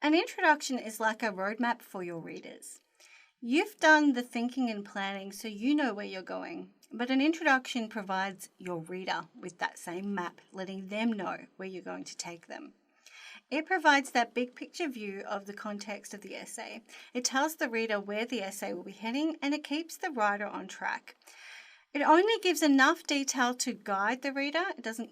An introduction is like a roadmap for your readers. You've done the thinking and planning so you know where you're going, but an introduction provides your reader with that same map, letting them know where you're going to take them. It provides that big picture view of the context of the essay. It tells the reader where the essay will be heading, and it keeps the writer on track. It only gives enough detail to guide the reader. It doesn't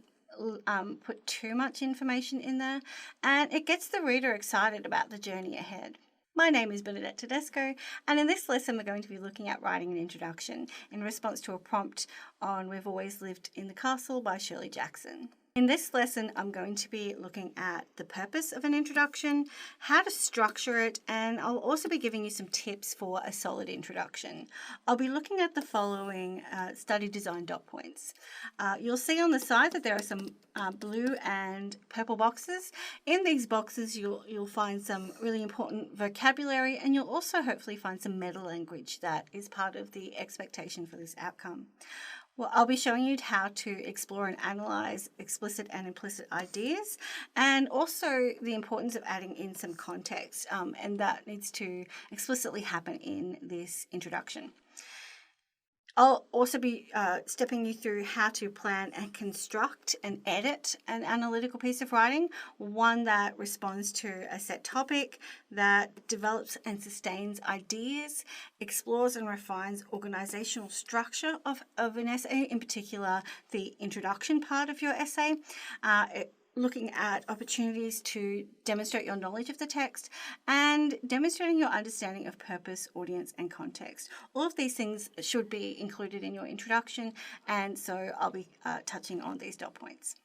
put too much information in there, and it gets the reader excited about the journey ahead. My name is Bernadette Tedesco, and in this lesson we're going to be looking at writing an introduction in response to a prompt on We've Always Lived in the Castle by Shirley Jackson. In this lesson, I'm going to be looking at the purpose of an introduction, how to structure it, and I'll also be giving you some tips for a solid introduction. I'll be looking at the following study design dot points. You'll see on the side that there are some blue and purple boxes. In these boxes, you'll find some really important vocabulary, and you'll also hopefully find some meta language that is part of the expectation for this outcome. Well, I'll be showing you how to explore and analyze explicit and implicit ideas, and also the importance of adding in some context, and that needs to explicitly happen in this introduction. I'll also be stepping you through how to plan and construct and edit an analytical piece of writing, one that responds to a set topic, that develops and sustains ideas, explores and refines organizational structure of an essay, in particular the introduction part of your essay, looking at opportunities to demonstrate your knowledge of the text, and demonstrating your understanding of purpose, audience, and context. All of these things should be included in your introduction, and so I'll be touching on these dot points.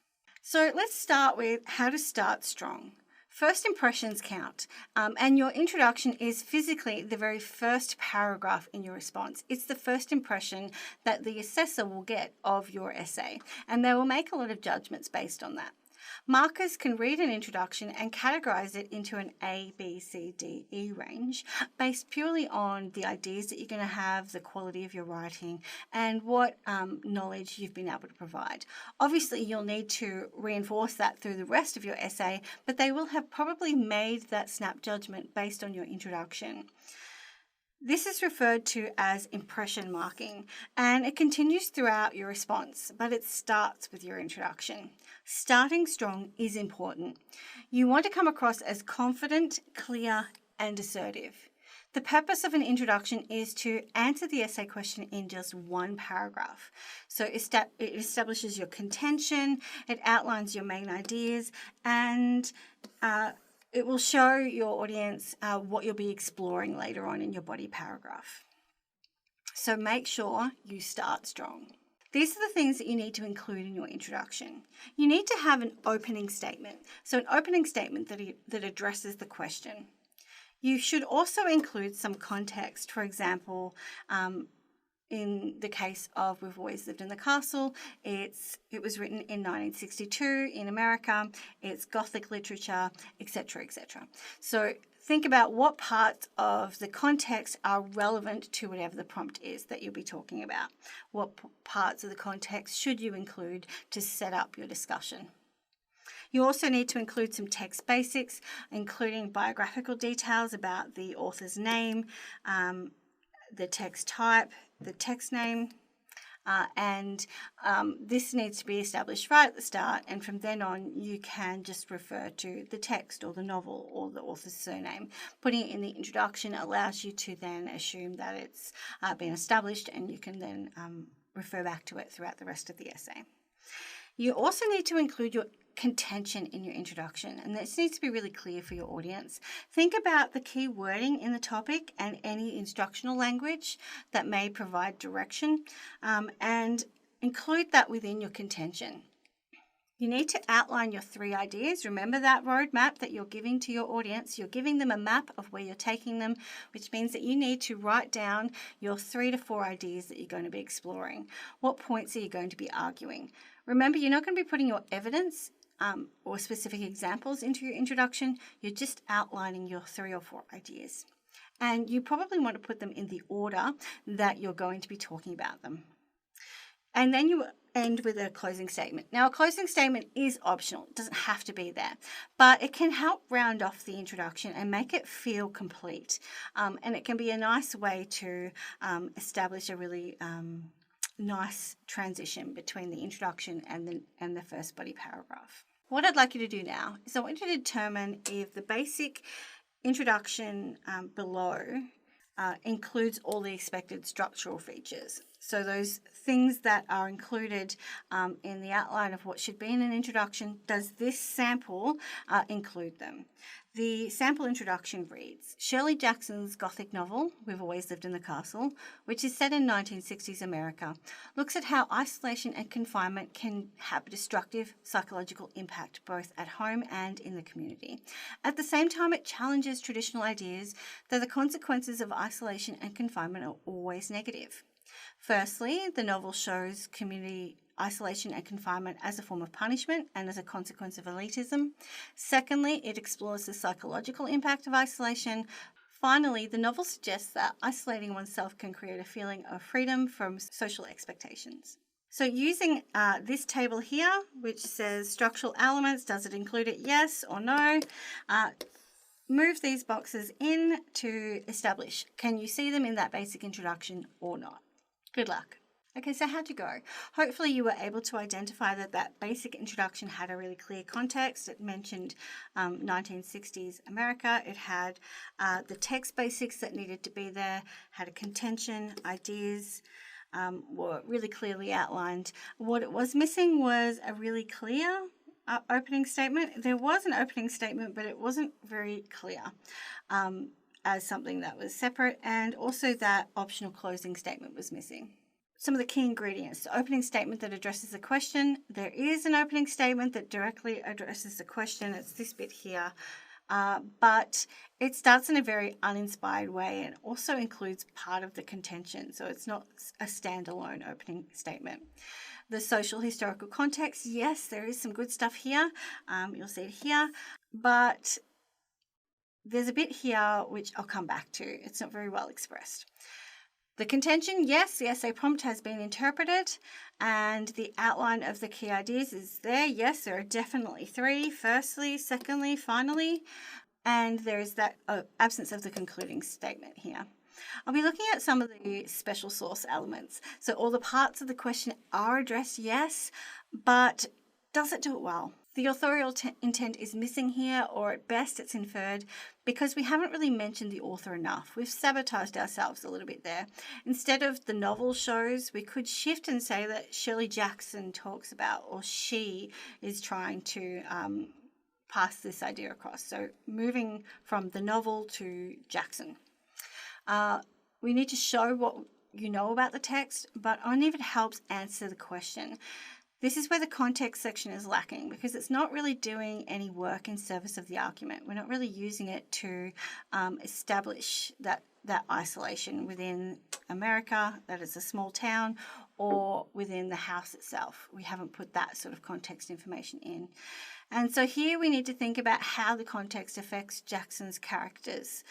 So let's start with how to start strong. First impressions count, and your introduction is physically the very first paragraph in your response. It's the first impression that the assessor will get of your essay, and they will make a lot of judgments based on that. Markers can read an introduction and categorize it into an A, B, C, D, E range based purely on the ideas that you're going to have, the quality of your writing, and what knowledge you've been able to provide. Obviously, you'll need to reinforce that through the rest of your essay, but they will have probably made that snap judgment based on your introduction. This is referred to as impression marking, and it continues throughout your response, but it starts with your introduction. Starting strong is important. You want to come across as confident, clear, and assertive. The purpose of an introduction is to answer the essay question in just one paragraph. So it establishes your contention, it outlines your main ideas, and it will show your audience what you'll be exploring later on in your body paragraph. So make sure you start strong. These are the things that you need to include in your introduction. You need to have an opening statement. So an opening statement that addresses the question. You should also include some context. For example, in the case of We've Always Lived in the Castle, it was written in 1962 in America, it's Gothic literature, etc., etc. So think about what parts of the context are relevant to whatever the prompt is that you'll be talking about. What parts of the context should you include to set up your discussion? You also need to include some text basics, including biographical details about the author's name, the text type, the text name, and this needs to be established right at the start, and from then on you can just refer to the text or the novel or the author's surname. Putting it in the introduction allows you to then assume that it's been established, and you can then refer back to it throughout the rest of the essay. You also need to include your contention in your introduction, and this needs to be really clear for your audience. Think about the key wording in the topic and any instructional language that may provide direction, and include that within your contention. You need to outline your 3 ideas. Remember that roadmap that you're giving to your audience. You're giving them a map of where you're taking them, which means that you need to write down your 3 to 4 ideas that you're going to be exploring. What points are you going to be arguing? Remember, you're not going to be putting your evidence or specific examples into your introduction. You're just outlining your 3 or 4 ideas. And you probably want to put them in the order that you're going to be talking about them. And then you end with a closing statement. Now, a closing statement is optional. It doesn't have to be there, but it can help round off the introduction and make it feel complete. And it can be a nice way to establish a really nice transition between the introduction and the first body paragraph. What I'd like you to do now is I want you to determine if the basic introduction below includes all the expected structural features. So those things that are included in the outline of what should be in an introduction, does this sample include them? The sample introduction reads, Shirley Jackson's Gothic novel, We've Always Lived in the Castle, which is set in 1960s America, looks at how isolation and confinement can have a destructive psychological impact both at home and in the community. At the same time, it challenges traditional ideas that the consequences of isolation and confinement are always negative. Firstly, the novel shows community isolation and confinement as a form of punishment and as a consequence of elitism. Secondly, it explores the psychological impact of isolation. Finally, the novel suggests that isolating oneself can create a feeling of freedom from social expectations. So using this table here, which says structural elements, does it include it, yes or no? Move these boxes in to establish, can you see them in that basic introduction or not? Good luck. Okay, so how'd you go? Hopefully you were able to identify that basic introduction had a really clear context. It mentioned 1960s America. It had the text basics that needed to be there, had a contention, ideas were really clearly outlined. What it was missing was a really clear opening statement. There was an opening statement, but it wasn't very clear as something that was separate, and also that optional closing statement was missing. Some of the key ingredients: the opening statement that addresses the question. There is an opening statement that directly addresses the question. It's this bit here. But it starts in a very uninspired way and also includes part of the contention. So it's not a standalone opening statement. The social historical context, yes, there is some good stuff here. You'll see it here. But there's a bit here which I'll come back to. It's not very well expressed. The contention, yes, the essay prompt has been interpreted and the outline of the key ideas is there. Yes, there are definitely three: firstly, secondly, finally, and there is that absence of the concluding statement here. I'll be looking at some of the special source elements. So all the parts of the question are addressed, yes, but does it do it well? The authorial intent is missing here, or at best it's inferred, because we haven't really mentioned the author enough. We've sabotaged ourselves a little bit there. Instead of the novel shows, we could shift and say that Shirley Jackson talks about, or she is trying to pass this idea across. So moving from the novel to Jackson. We need to show what you know about the text, but only if it helps answer the question. This is where the context section is lacking, because it's not really doing any work in service of the argument. We're not really using it to establish that isolation within America, that it's a small town, or within the house itself. We haven't put that sort of context information in. And so here we need to think about how the context affects Jackson's characters.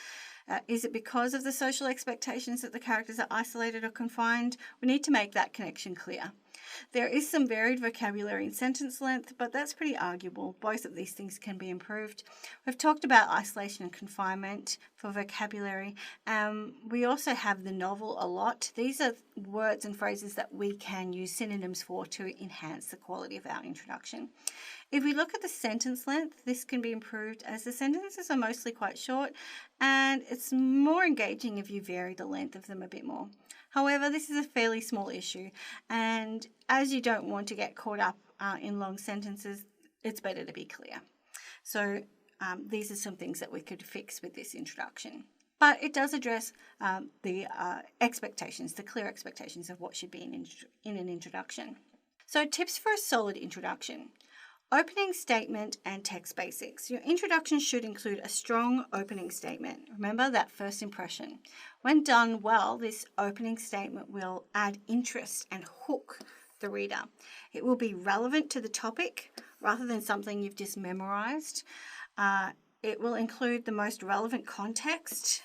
Is it because of the social expectations that the characters are isolated or confined? We need to make that connection clear. There is some varied vocabulary in sentence length, but that's pretty arguable. Both of these things can be improved. We've talked about isolation and confinement for vocabulary. We also have the novel a lot. These are words and phrases that we can use synonyms for to enhance the quality of our introduction. If we look at the sentence length, this can be improved as the sentences are mostly quite short, and it's more engaging if you vary the length of them a bit more. However, this is a fairly small issue, and as you don't want to get caught up in long sentences, it's better to be clear. So these are some things that we could fix with this introduction. But it does address the expectations, the clear expectations of what should be in an introduction. So tips for a solid introduction. Opening statement and text basics. Your introduction should include a strong opening statement. Remember that first impression. When done well, this opening statement will add interest and hook the reader. It will be relevant to the topic rather than something you've just memorized. It will include the most relevant context.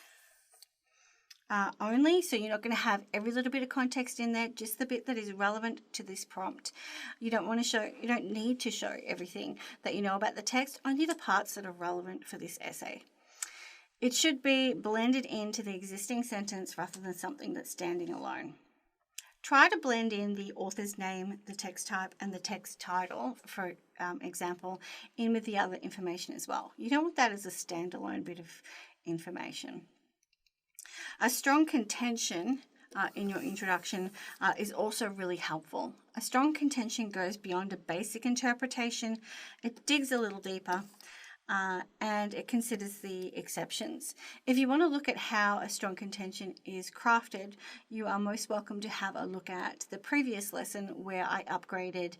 only, so you're not going to have every little bit of context in there, just the bit that is relevant to this prompt. You don't need to show everything that you know about the text, only the parts that are relevant for this essay. It should be blended into the existing sentence rather than something that's standing alone. Try to blend in the author's name, the text type, and the text title, for example, in with the other information as well. You don't want that as a standalone bit of information. A strong contention in your introduction is also really helpful. A strong contention goes beyond a basic interpretation. It digs a little deeper. And it considers the exceptions. If you want to look at how a strong contention is crafted, you are most welcome to have a look at the previous lesson where I upgraded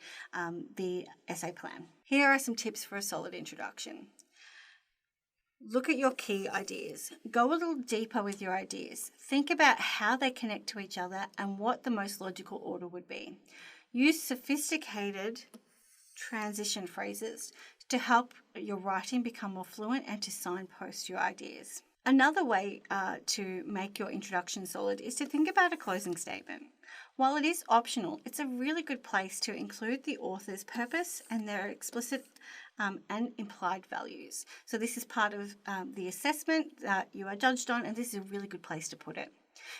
the essay plan. Here are some tips for a solid introduction. Look at your key ideas. Go a little deeper with your ideas. Think about how they connect to each other and what the most logical order would be. Use sophisticated transition phrases to help your writing become more fluent and to signpost your ideas. Another way to make your introduction solid is to think about a closing statement. While it is optional, it's a really good place to include the author's purpose and their explicit and implied values. So this is part of the assessment that you are judged on, and this is a really good place to put it.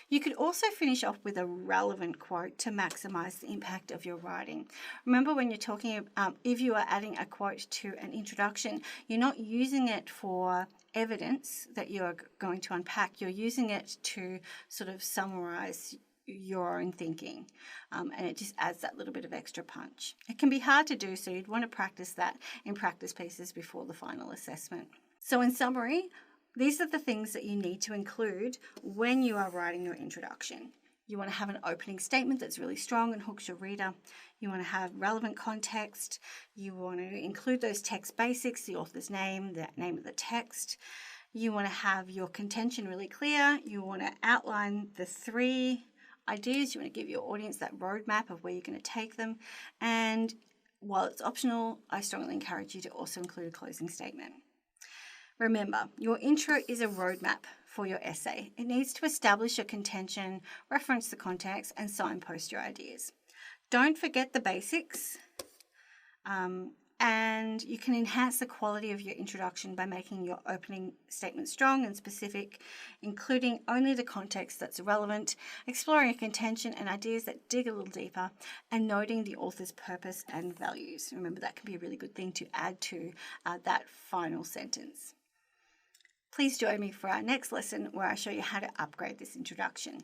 You could also finish off with a relevant quote to maximize the impact of your writing. Remember, when you're talking, if you are adding a quote to an introduction, you're not using it for evidence that you're going to unpack. You're using it to sort of summarize your own thinking, and it just adds that little bit of extra punch. It can be hard to do, so you'd want to practice that in practice pieces before the final assessment. So in summary, these are the things that you need to include when you are writing your introduction. You want to have an opening statement that's really strong and hooks your reader. You want to have relevant context. You want to include those text basics, the author's name, the name of the text. You want to have your contention really clear. You want to outline the 3 ideas. You want to give your audience that roadmap of where you're going to take them. And while it's optional, I strongly encourage you to also include a closing statement. Remember, your intro is a roadmap for your essay. It needs to establish your contention, reference the context, and signpost your ideas. Don't forget the basics, and you can enhance the quality of your introduction by making your opening statement strong and specific, including only the context that's relevant, exploring a contention and ideas that dig a little deeper, and noting the author's purpose and values. Remember, that can be a really good thing to add to that final sentence. Please join me for our next lesson where I show you how to upgrade this introduction.